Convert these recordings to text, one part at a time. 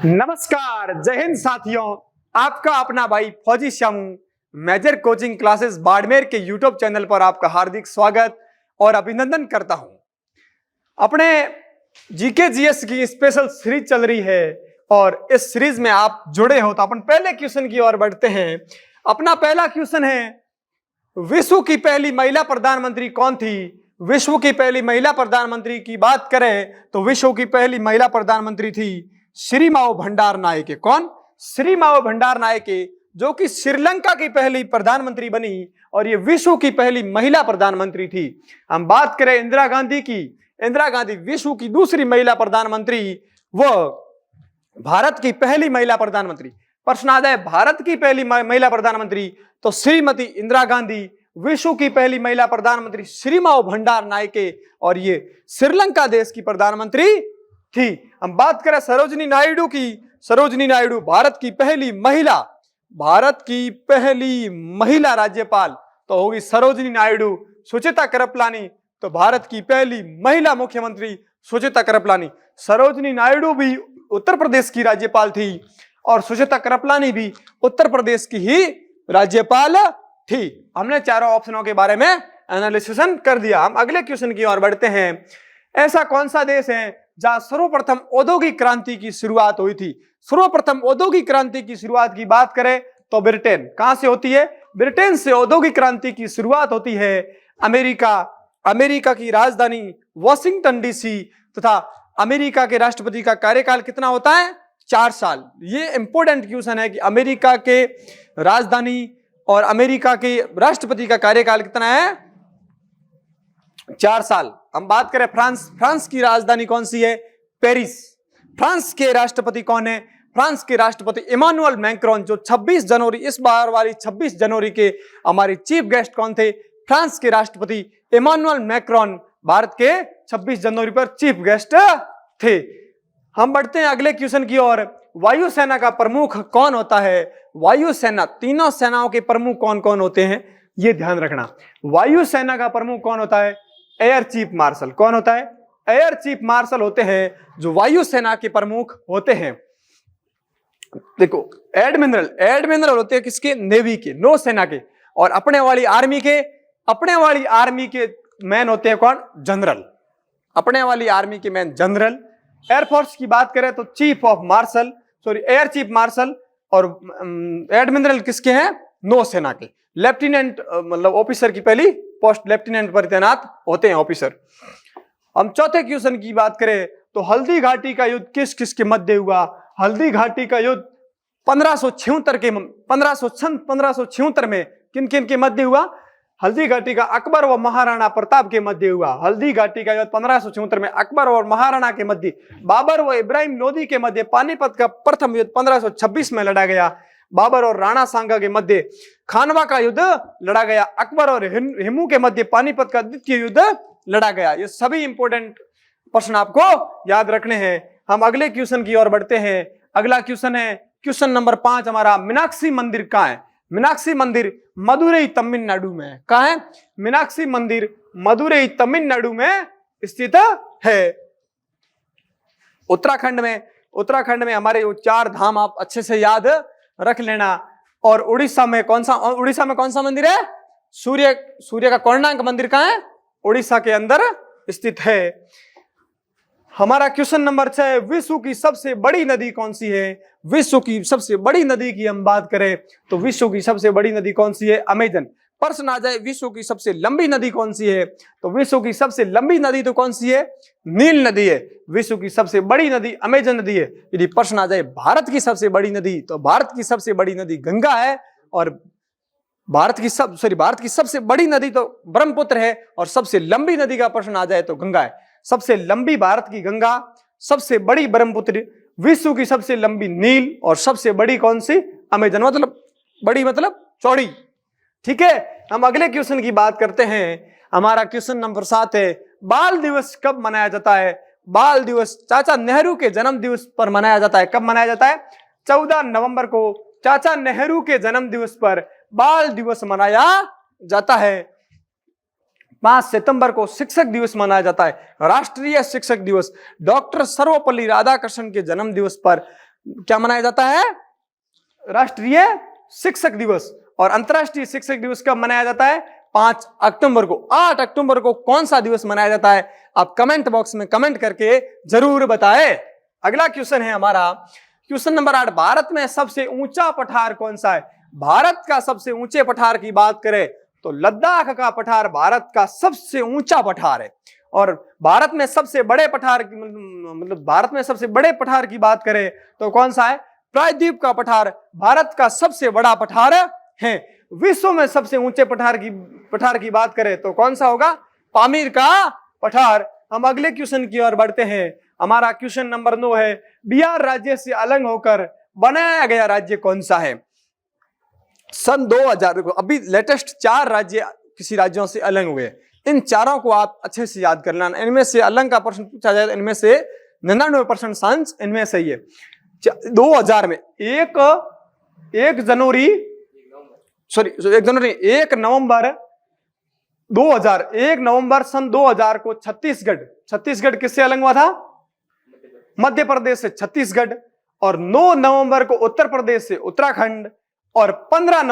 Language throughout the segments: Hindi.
नमस्कार, जय हिंद साथियों। आपका अपना भाई फौजी Shyamu major coaching classes Barmer के यूट्यूब चैनल पर आपका हार्दिक स्वागत और अभिनंदन करता हूं। अपने जीके जीएस की स्पेशल सीरीज चल रही है और इस सीरीज में आप जुड़े हो तो अपन पहले क्वेश्चन की ओर बढ़ते हैं। अपना पहला क्वेश्चन है, विश्व की पहली महिला प्रधानमंत्री कौन थी? विश्व की पहली महिला प्रधानमंत्री की बात करें तो विश्व की पहली महिला प्रधानमंत्री थी श्रीमाओ भंडार नायके। कौन? श्रीमाओ भंडार नायके, जो कि श्रीलंका की पहली प्रधानमंत्री बनी और ये विश्व की पहली महिला प्रधानमंत्री थी। हम बात करें इंदिरा गांधी की, इंदिरा गांधी विश्व की दूसरी महिला प्रधानमंत्री, वो भारत की पहली महिला प्रधानमंत्री। प्रश्न आ जाए भारत की पहली महिला प्रधानमंत्री तो श्रीमती इंदिरा गांधी, विश्व की पहली महिला प्रधानमंत्री श्रीमाओ भंडार नायके और ये श्रीलंका देश की प्रधानमंत्री थी। हम बात करें सरोजिनी नायडू की, सरोजिनी नायडू भारत की पहली महिला राज्यपाल तो होगी सरोजिनी नायडू। सुचिता कृपलानी तो भारत की पहली महिला मुख्यमंत्री सुचिता कृपलानी। सरोजिनी नायडू भी उत्तर प्रदेश की राज्यपाल थी और सुचिता कृपलानी भी उत्तर प्रदेश की ही राज्यपाल थी। हमने चारों ऑप्शनों के बारे में एनालिसिस कर दिया। हम अगले क्वेश्चन की ओर बढ़ते हैं। ऐसा कौन सा देश है जहां सर्वप्रथम औद्योगिक क्रांति की शुरुआत हुई थी? सर्वप्रथम औद्योगिक क्रांति की शुरुआत की बात करें तो ब्रिटेन। कहां से होती है? ब्रिटेन से औद्योगिक क्रांति की शुरुआत होती है। अमेरिका की राजधानी वॉशिंगटन डीसी तथा अमेरिका के राष्ट्रपति का कार्यकाल कितना होता है? 4 साल। ये इंपॉर्टेंट क्वेश्चन है कि अमेरिका के राजधानी और अमेरिका के राष्ट्रपति का कार्यकाल कितना है? 4 साल। हम बात करें फ्रांस की राजधानी कौन सी है? पेरिस। फ्रांस के राष्ट्रपति कौन है? फ्रांस के राष्ट्रपति इमानुएल मैक्रोन, जो 26 जनवरी इस बार वाली 26 जनवरी के हमारे चीफ गेस्ट कौन थे? फ्रांस के राष्ट्रपति इमानुएल मैक्रोन भारत के 26 जनवरी पर चीफ गेस्ट थे। हम बढ़ते हैं अगले क्वेश्चन की ओर। वायुसेना का प्रमुख कौन होता है? वायुसेना, तीनों सेनाओं के प्रमुख कौन कौन होते हैं ये ध्यान रखना। वायुसेना का प्रमुख कौन होता है? Air chief marshal. कौन होता है? एयर चीफ मार्शल होते हैं जो वायुसेना के प्रमुख होते हैं। देखो, एडमिरल होते हैं किसके? नेवी के, नौसेना के। और अपने वाली आर्मी के मैन होते हैं कौन? जनरल। अपने वाली आर्मी के मैन जनरल। एयरफोर्स की बात करें तो एयर चीफ मार्शल और एडमिरल किसके हैं? नौसेना के। लेफ्टिनेंट मतलब ऑफिसर की पहली पोस्ट लेफ्टिनेंट पर तैनात होते हैं ऑफिसर। हम चौथे क्वेश्चन की बात करें तो हल्दी घाटी का युद्ध किस किस के मध्य हुआ? हल्दी घाटी का युद्ध 1576 में किन किन के मध्य हुआ? हल्दी घाटी का अकबर व महाराणा प्रताप के मध्य हुआ। हल्दी घाटी का युद्ध 1576 में अकबर और महाराणा के मध्य, बाबर व इब्राहिम लोदी के मध्य पानीपत का प्रथम युद्ध 1526 में लड़ा गया। बाबर और राणा सांगा के मध्य खानवा का युद्ध लड़ा गया। अकबर और हिमू के मध्य पानीपत का द्वितीय युद्ध लड़ा गया। ये सभी इंपोर्टेंट प्रश्न आपको याद रखने हैं। हम अगले क्वेश्चन की ओर बढ़ते हैं। अगला क्वेश्चन है क्वेश्चन नंबर 5 हमारा। मीनाक्षी मंदिर कहाँ है? मीनाक्षी मंदिर मदुरई तमिलनाडु में। कहाँ है? मीनाक्षी मंदिर मदुरई तमिलनाडु में स्थित है। उत्तराखंड में हमारे वो 4 धाम आप अच्छे से याद रख लेना। और उड़ीसा में कौन सा मंदिर है? सूर्य का कोणार्क मंदिर कहाँ है? उड़ीसा के अंदर स्थित है। हमारा क्वेश्चन नंबर 6, विश्व की सबसे बड़ी नदी कौन सी है? विश्व की सबसे बड़ी नदी की हम बात करें तो विश्व की सबसे बड़ी नदी कौन सी है? अमेजन। प्रश्न आ जाए विश्व की सबसे लंबी नदी कौन सी है तो विश्व की सबसे लंबी नदी तो कौन सी है? नील नदी है। विश्व की सबसे बड़ी नदी अमेजन नदी है। यदि प्रश्न आ जाए भारत की सबसे बड़ी नदी तो भारत की सबसे बड़ी नदी गंगा है। और भारत की सबसे बड़ी नदी तो ब्रह्मपुत्र है। और सबसे लंबी नदी का प्रश्न आ जाए तो गंगा है। सबसे लंबी भारत की गंगा, सबसे बड़ी ब्रह्मपुत्र, विश्व की सबसे लंबी नील और सबसे बड़ी कौन सी? अमेजन। मतलब बड़ी मतलब चौड़ी। ठीक है, हम अगले क्वेश्चन की बात करते हैं। हमारा क्वेश्चन नंबर 7 है, बाल दिवस कब मनाया जाता है? बाल दिवस चाचा नेहरू के जन्म दिवस पर मनाया जाता है। कब मनाया जाता है? 14 नवंबर को चाचा नेहरू के जन्म दिवस पर बाल दिवस मनाया जाता है। 5 सितंबर को शिक्षक दिवस मनाया जाता है, राष्ट्रीय शिक्षक दिवस। डॉक्टर सर्वपल्ली राधाकृष्णन के जन्म दिवस पर क्या मनाया जाता है? राष्ट्रीय शिक्षक दिवस। और अंतर्राष्ट्रीय शिक्षक दिवस कब मनाया जाता है? 5 अक्टूबर को। 8 अक्टूबर को कौन सा दिवस मनाया जाता है? आप कमेंट बॉक्स में कमेंट करके जरूर बताएं। अगला क्वेश्चन है हमारा क्वेश्चन नंबर 8, भारत में सबसे ऊंचा पठार कौन सा है? भारत का सबसे ऊंचे पठार की बात करें तो लद्दाख का पठार भारत का सबसे ऊंचा पठार है। और भारत में सबसे बड़े पठार की मतलब भारत में सबसे बड़े पठार की बात करें तो कौन सा है? प्रायद्वीप का पठार भारत का सबसे बड़ा पठार है। विश्व में सबसे ऊंचे पठार की बात करें तो कौन सा होगा? पामीर का पठार। हम अगले क्वेश्चन की ओर बढ़ते हैं। हमारा क्वेश्चन नंबर 9 है, बिहार राज्य से अलग होकर बनाया गया राज्य कौन सा है? सन 2000 को अभी लेटेस्ट 4 राज्य किसी राज्यों से अलग हुए, इन चारों को आप अच्छे से याद कर लेना। इनमें से अलग का प्रश्न पूछा जाए, इनमें से 99% चांस इनमें सही है। 2000 में 1 नवंबर 2000 1 नवंबर सन 2000 को छत्तीसगढ़ किससे अलग हुआ था? मध्य प्रदेश से छत्तीसगढ़। और 9 नवंबर को उत्तर प्रदेश से उत्तराखंड। और 15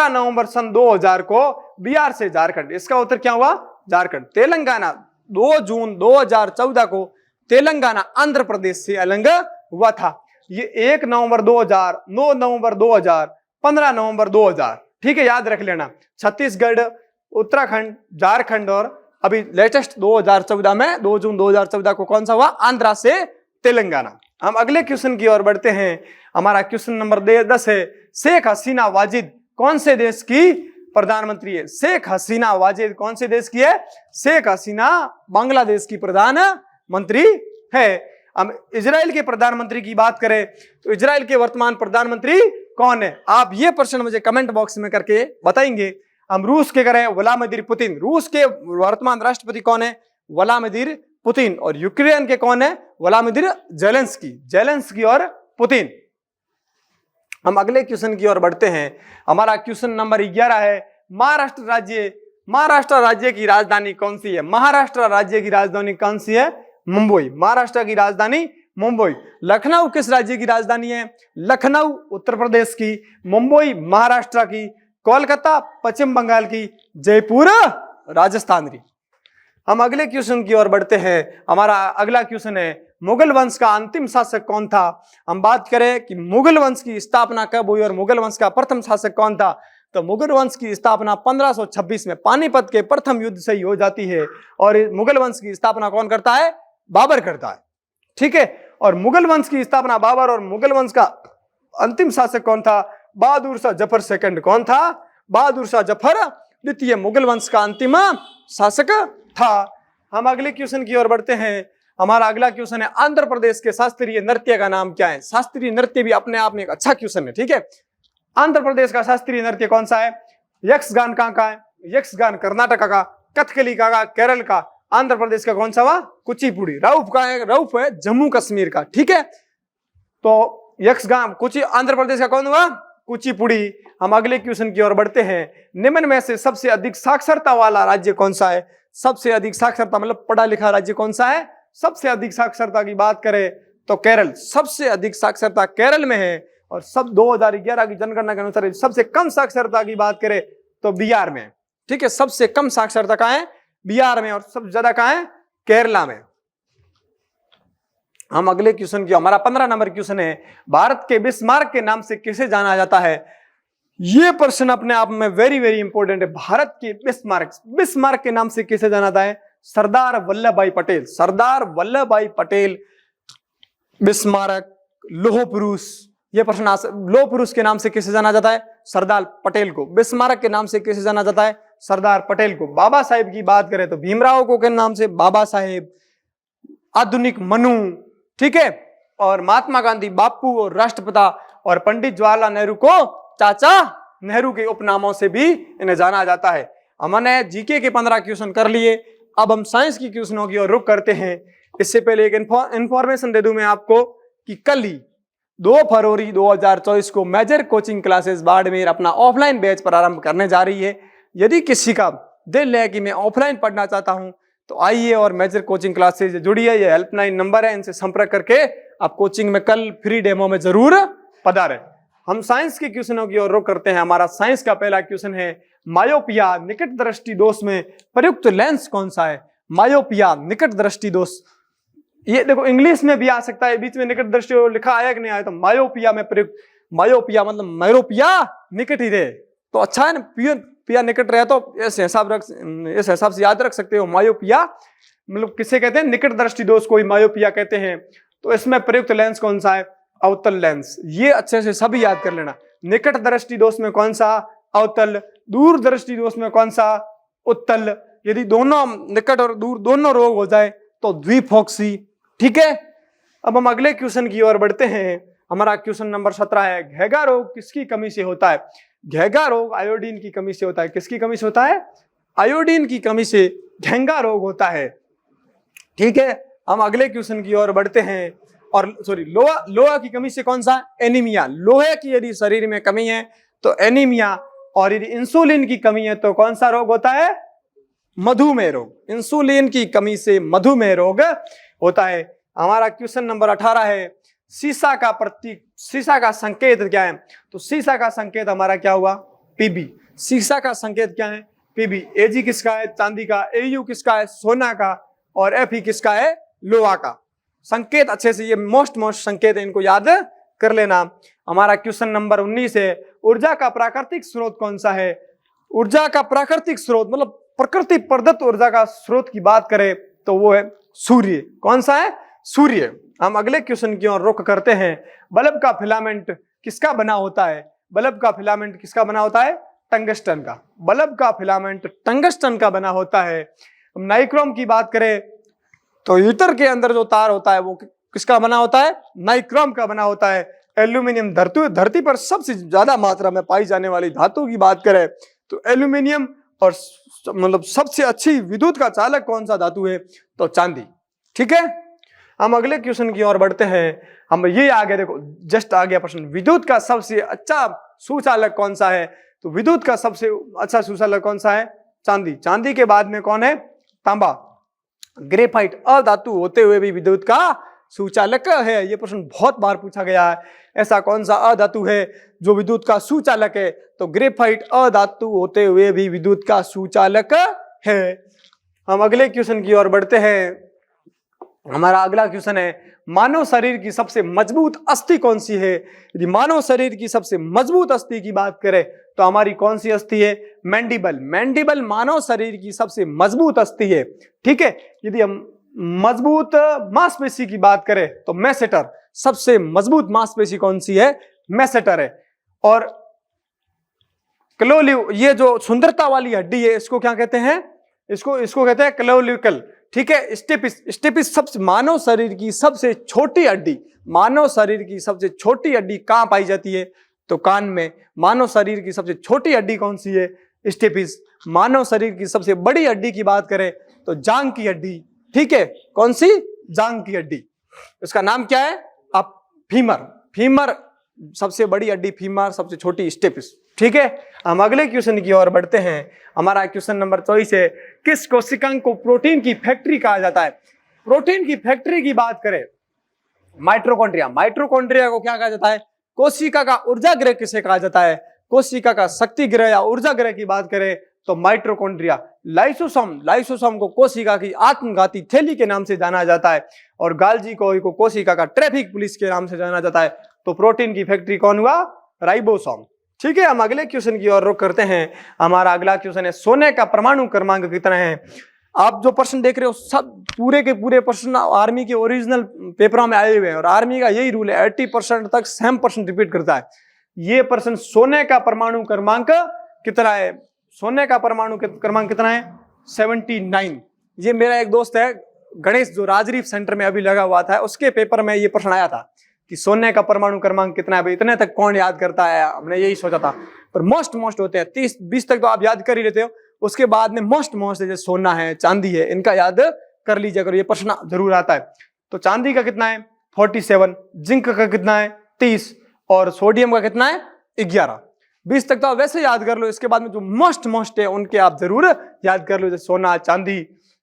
नवंबर सन 2000 को बिहार से झारखंड। इसका उत्तर क्या हुआ? झारखंड। तेलंगाना 2 जून 2014 को तेलंगाना आंध्र प्रदेश से अलग हुआ था। ये 1 नवंबर 2000, 9 नवंबर 2000, 15 नवंबर 2000, ठीक है, याद रख लेना। छत्तीसगढ़, उत्तराखंड, झारखंड और अभी लेटेस्ट 2014 में 2 जून 2014 को कौन सा हुआ? आंध्रा से तेलंगाना। हम अगले क्वेश्चन की ओर बढ़ते हैं। हमारा क्वेश्चन नंबर 10 है, शेख हसीना वाजिद कौन से देश की प्रधानमंत्री है? शेख हसीना वाजिद कौन से देश की है? शेख हसीना बांग्लादेश की प्रधानमंत्री है। हम इजराइल के प्रधानमंत्री की बात करें तो इजराइल के वर्तमान प्रधानमंत्री कौन है? आप ये प्रश्न मुझे कमेंट बॉक्स में करके बताएंगे। हम रूस के करें, व्लादिमीर पुतिन। रूस के वर्तमान राष्ट्रपति कौन है? Vladimir Putin. और यूक्रेन के कौन है? व्लादिमीर जेलेंस्की और पुतिन। हम अगले क्वेश्चन की ओर बढ़ते हैं। हमारा क्वेश्चन नंबर 11 है, महाराष्ट्र राज्य की राजधानी कौन सी है? महाराष्ट्र राज्य की राजधानी कौन सी है? मुंबई। महाराष्ट्र की राजधानी मुंबई। लखनऊ किस राज्य की राजधानी है? लखनऊ उत्तर प्रदेश की, मुंबई महाराष्ट्र की, कोलकाता पश्चिम बंगाल की, जयपुर राजस्थान की। हम अगले क्वेश्चन की ओर बढ़ते हैं। हमारा अगला क्वेश्चन है, मुगल वंश का अंतिम शासक कौन था? हम बात करें कि मुगल वंश की स्थापना कब हुई और मुगल वंश का प्रथम शासक कौन था, तो मुगल वंश की स्थापना 1526 में पानीपत के प्रथम युद्ध से ही हो जाती है। और मुगल वंश की स्थापना कौन करता है? बाबर करता है, ठीक है। और मुगल वंश की स्थापना बाबर, और मुगल वंश का अंतिम शासक कौन था? बहादुर शाह जफर सेकंड। कौन था? बहादुर शाह जफर द्वितीय मुगल वंश का अंतिम शासक था। हम अगले क्वेश्चन की ओर बढ़ते हैं। हमारा अगला क्वेश्चन है, आंध्र प्रदेश के शास्त्रीय नृत्य का नाम क्या है? शास्त्रीय नृत्य भी अपने आप में एक अच्छा क्वेश्चन है, ठीक है। आंध्र प्रदेश का शास्त्रीय नृत्य कौन सा है? यक्षगान कहाँ का है? यक्षगान कर्नाटक का, कथकली का केरल का, आंध्र प्रदेश का कौन सा हुआ? कुचिपुड़ी। रऊफ का है, रऊफ है जम्मू कश्मीर का, ठीक है। तो यक्षगान आंध्र प्रदेश का कौन हुआ? कुचिपुड़ी। हम अगले क्वेश्चन की ओर बढ़ते हैं। निम्न में से सबसे अधिक साक्षरता वाला राज्य कौन सा है? सबसे अधिक साक्षरता मतलब पढ़ा लिखा राज्य कौन सा है? सबसे अधिक साक्षरता की बात करें तो केरल। सबसे अधिक साक्षरता केरल में है। और सब 2011 की जनगणना के अनुसार सबसे कम साक्षरता की बात करें तो बिहार में, ठीक है। सबसे कम साक्षरता कहां है? बिहार में। और सबसे ज्यादा कहां है? केरला में। हम अगले क्वेश्चन की, हमारा 15 नंबर क्वेश्चन है, भारत के बिस्मार्क के नाम से किसे जाना जाता है? यह प्रश्न अपने आप में वेरी वेरी इंपॉर्टेंट है। भारत के बिस्मार्क के नाम से किसे जाना जाता है? सरदार वल्लभ भाई पटेल। सरदार वल्लभ भाई पटेल बिस्मार्क, लौह पुरुष, यह प्रश्न लौह पुरुष के नाम से किसे जाना जाता है? सरदार पटेल को। बिस्मार्क के नाम से किसे जाना जाता है? सरदार पटेल को। बाबा साहेब की बात करें तो भीमराव को के नाम से बाबा साहेब, आधुनिक मनु, ठीक है। और महात्मा गांधी बापू और राष्ट्रपिता, और पंडित जवाहरलाल नेहरू को चाचा नेहरू के उपनामों से भी इन्हें जाना जाता है। हमने जीके के 15 क्वेश्चन कर लिए। अब हम साइंस की क्वेश्चनों की ओर रुख करते हैं। इससे पहले एक इंफॉर्मेशन दे दूं मैं आपको कि कल ही 2 फरवरी 2024 को मेजर कोचिंग क्लासेस बाड़मेर अपना ऑफलाइन बैच प्रारंभ करने जा रही है। यदि किसी का दिल है कि मैं ऑफलाइन पढ़ना चाहता हूं, तो आइए और मेजर कोचिंग क्लासेज जुड़िए। ये हेल्पलाइन नंबर है, इनसे संपर्क करके आप कोचिंग में कल फ्री डेमो में जरूर पधारें। हम साइंस के क्वेश्चनों की ओर रुख करते हैं। हमारा साइंस का पहला क्वेश्चन है, मायोपिया निकट दृष्टि दोष में प्रयुक्त लेंस कौन सा है? मायोपिया निकट दृष्टि दोष, ये देखो इंग्लिश में भी आ सकता है, बीच में निकट दृष्टि लिखा आया कि नहीं आया, तो मायोपिया में प्रयुक्त, मायोपिया मतलब मायोपिया निकट ही रहे तो अच्छा है ना, पिया निकट रहे तो इस हिसाब से याद रख सकते हो। मायोपिया मतलब किसे कहते हैं? निकट दृष्टि दोष को ही मायोपिया कहते हैं। तो इसमें प्रयुक्त लेंस कौन सा है? अवतल लेंस। ये अच्छे से सभी याद कर लेना। निकट दृष्टि दोष में कौन सा? अवतल। दूर दृष्टि दोष में कौन सा? उत्तल। यदि दोनों निकट और दूर दोनों रोग हो जाए तो द्विफोक्सी। ठीक है, अब हम अगले क्वेश्चन की ओर बढ़ते हैं। हमारा क्वेश्चन नंबर 17 है, घेगा रोग किसकी कमी से होता है? घेगा रोग आयोडीन की कमी से होता है। किसकी कमी से होता है? आयोडीन की कमी से घेंगा रोग होता है। ठीक है, हम अगले क्वेश्चन की ओर बढ़ते हैं। और लोहा की कमी से कौन सा? एनीमिया। लोहे की यदि शरीर में कमी है तो एनीमिया, और यदि इंसुलिन की कमी है तो कौन सा रोग होता है? मधुमेह रोग। इंसुलिन की कमी से मधुमेह रोग होता है। हमारा क्वेश्चन नंबर 18 है, सीसा का प्रतीक, सीसा का संकेत क्या है? तो सीसा का संकेत हमारा क्या हुआ? पीबी। सीसा का संकेत क्या है? पीबी। एजी किसका है? चांदी का। एयू किसका है? सोना का। और एफई किसका है? लोहा का। संकेत अच्छे से, ये मोस्ट संकेत है, इनको याद कर लेना। हमारा क्वेश्चन नंबर 19 है, ऊर्जा का प्राकृतिक स्रोत कौन सा है? ऊर्जा का प्राकृतिक स्रोत मतलब प्रकृति प्रदत्त ऊर्जा का स्रोत की बात करें तो वो है सूर्य। कौन सा है? सूर्य। हम अगले क्वेश्चन की ओर रुख करते हैं। बल्ब का फिलामेंट किसका बना होता है? बल्ब का फिलामेंट किसका बना होता है? टंगस्टन का। बल्ब का फिलामेंट टंगस्टन का बना होता है। हम नाइक्रोम की बात करें तो हीटर के अंदर जो तार होता है वो किसका बना होता है? नाइक्रोम का बना होता है। एल्यूमिनियम, धरती पर सबसे ज्यादा मात्रा में पाई जाने वाली धातु की बात करें तो एल्यूमिनियम, और मतलब सबसे अच्छी विद्युत का चालक कौन सा धातु है? तो चांदी। ठीक है, हम अगले क्वेश्चन की ओर बढ़ते हैं। हम ये आ गया, देखो जस्ट आ गया प्रश्न, विद्युत का सबसे अच्छा सुचालक कौन सा है? तो विद्युत का सबसे अच्छा सुचालक कौन सा है? चांदी। चांदी के बाद में कौन है? तांबा। ग्रेफाइट अधातु होते हुए भी विद्युत का सुचालक है। ये प्रश्न बहुत बार पूछा गया है। ऐसा कौन सा अधातु है जो विद्युत का सुचालक है? तो ग्रेफाइट अधातु होते हुए भी विद्युत का सुचालक है। हम अगले क्वेश्चन की ओर बढ़ते हैं। हमारा अगला क्वेश्चन है, मानव शरीर की सबसे मजबूत अस्थि कौन सी है? यदि मानव शरीर की सबसे मजबूत अस्थि की बात करें तो हमारी कौन सी अस्थि है? मैंडिबल। मैंडिबल मानव शरीर की सबसे मजबूत अस्थि है। ठीक है, यदि हम मजबूत मांसपेशी की बात करें तो मैसेटर। सबसे मजबूत मांसपेशी कौन सी है? मैसेटर है। और क्लोलिव, ये जो सुंदरता वाली हड्डी है इसको क्या कहते हैं? इसको कहते हैं क्लोलिकल। ठीक है, स्टेपिस। स्टेपिस सबसे मानव शरीर की सबसे छोटी हड्डी। मानव शरीर की सबसे छोटी हड्डी कहां पाई जाती है? तो कान में। मानव शरीर की सबसे छोटी हड्डी कौन सी है? स्टेपिस। मानव शरीर की सबसे बड़ी हड्डी की बात करें तो जांग की हड्डी। ठीक है, कौन सी? जांग की हड्डी। उसका नाम क्या है? आप फीमर। फीमर सबसे बड़ी हड्डी फीमर, सबसे छोटी स्टेपिस। ठीक है, हम अगले क्वेश्चन की ओर बढ़ते हैं। हमारा क्वेश्चन नंबर 24 है, किस कोशिकांग को प्रोटीन की फैक्ट्री कहा जाता है? प्रोटीन की फैक्ट्री की बात करें, माइटोकॉन्ड्रिया। माइटोकॉन्ड्रिया को क्या कहा जाता है? कोशिका का ऊर्जा गृह किसे कहा जाता है? कोशिका का शक्ति गृह या ऊर्जा गृह की बात करें तो माइटोकॉन्ड्रिया। लाइसोसोम, लाइसोसोम को कोशिका की आत्मघाती थैली के नाम से जाना जाता है। और गाल्जी को कोशिका का ट्रैफिक पुलिस के नाम से जाना जाता है। तो प्रोटीन की फैक्ट्री कौन हुआ? राइबोसोम। ठीक है, हम अगले क्वेश्चन की ओर रुख करते हैं। हमारा अगला क्वेश्चन है, सोने का परमाणु क्रमांक कितना है? आप जो प्रश्न देख रहे हो सब पूरे के पूरे प्रश्न आर्मी के ओरिजिनल पेपरों में आए हुए हैं, और आर्मी का यही रूल है, 80% तक सेम प्रश्न रिपीट करता है। ये प्रश्न, सोने का परमाणु क्रमांक कितना है? सोने का परमाणु क्रमांक कितना है? 79। ये मेरा एक दोस्त है गणेश, जो राजरीफ सेंटर में अभी लगा हुआ था, उसके पेपर में ये प्रश्न आया था कि सोने का परमाणु क्रमांक कितना है। भाई इतने तक कौन याद करता है? हमने यही सोचा था, पर मोस्ट होते हैं 30-20 तक तो आप याद कर ही लेते हो। उसके बाद में मोस्ट जैसे सोना है, चांदी है, इनका याद कर लीजिए अगर ये प्रश्न जरूर आता है। तो चांदी का कितना है? 47। जिंक का कितना है? 30। और सोडियम का कितना है? 11। 20 तक तो आप वैसे याद कर लो, इसके बाद में जो मोस्ट है उनके आप जरूर याद कर लो, जैसे सोना, चांदी।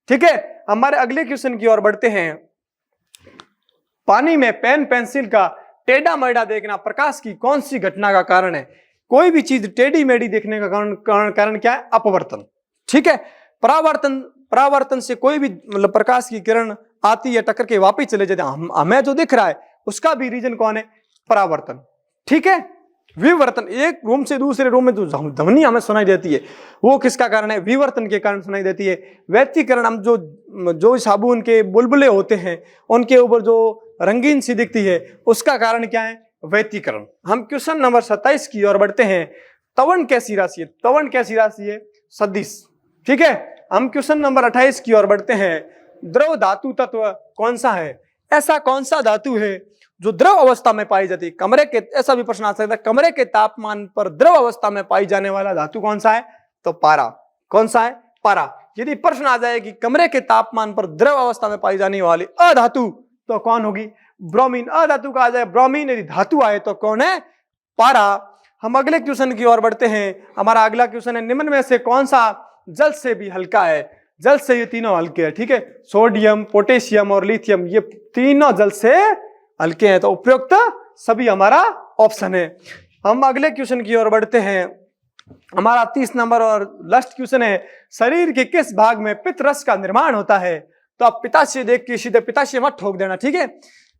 ठीक है, हमारे अगले क्वेश्चन की ओर बढ़ते हैं। पानी में पेन पेंसिल का टेढ़ा मेढ़ा देखना प्रकाश की कौन सी घटना का कारण है? कोई भी चीज टेढ़ी मेढ़ी देखने का कारण क्या है? अपवर्तन। ठीक है, परावर्तन से कोई भी मतलब प्रकाश की किरण आती है, टक्कर के वापिस चले जाते हैं, हमें जो दिख रहा है उसका भी रीजन कौन है? परावर्तन। ठीक है, विवर्तन, एक रूम से दूसरे रूम में जो ध्वनि हमें सुनाई देती है वो किसका कारण है? विवर्तन के कारण सुनाई देती है। व्यतिकरण, हम जो साबुन के बुलबुले होते हैं उनके ऊपर जो रंगीन सी दिखती है उसका कारण क्या है? व्यतिकरण। हम क्वेश्चन नंबर 27 की ओर बढ़ते हैं। तवन कैसी राशि है? तवन कैसी राशि है? सदिश। ठीक है, हम क्वेश्चन नंबर 28 की ओर बढ़ते हैं। द्रव धातु तत्व कौन सा है? ऐसा कौन सा धातु है जो द्रव अवस्था में पाई जाती है? कमरे के, ऐसा भी प्रश्न आ सकता है, कमरे के तापमान पर द्रव अवस्था में पाई जाने वाला धातु कौन सा है? तो पारा। कौन सा है? पारा। यदि प्रश्न आ जाए कि कमरे के तापमान पर द्रव अवस्था में पाई जाने वाली अधातु तो कौन होगी? ब्रोमीन। अधातु का आ जाए ब्रोमीन, यदि धातु आए तो कौन है? पारा। हम अगले क्वेश्चन की ओर बढ़ते हैं। हमारा अगला क्वेश्चन है, निम्न में से कौन सा जल से भी हल्का है? जल से ये तीनों हल्के हैं। ठीक है, सोडियम, पोटेशियम और लिथियम, ये तीनों जल से हल्के हैं, तो उपयुक्त सभी हमारा ऑप्शन है। हम अगले क्वेश्चन की ओर बढ़ते हैं। हमारा 30 नंबर और लास्ट क्वेश्चन है, शरीर के किस भाग में पित्त रस का निर्माण होता है? तो आप पित्ताशय देख के सीधे पित्ताशय मत ठोक देना। ठीक है,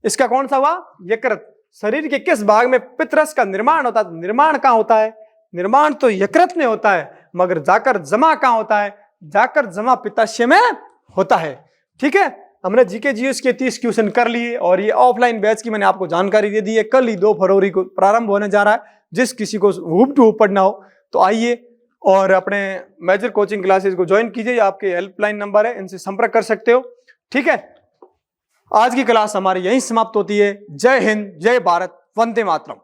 इसका कौन सा हुआ? यकृत। शरीर के किस भाग में पित्त रस का निर्माण होता है? निर्माण कहाँ होता है? निर्माण तो यकृत में होता है, मगर जाकर जमा कहाँ होता है? जाकर जमा पित्ताशय में होता है। ठीक है, हमने जीके जीएस के 30 क्वेश्चन कर लिए और ये ऑफलाइन बैच की मैंने आपको जानकारी दे दी है। कल ही 2 फरवरी को प्रारंभ होने जा रहा है। जिस किसी को हुब टू पढ़ना हो तो आइए और अपने मेजर कोचिंग क्लासेस को ज्वाइन कीजिए। आपके हेल्पलाइन नंबर है, इनसे संपर्क कर सकते हो। ठीक है, आज की क्लास हमारी यहीं समाप्त होती है। जय हिंद, जय भारत, वंदे मातरम।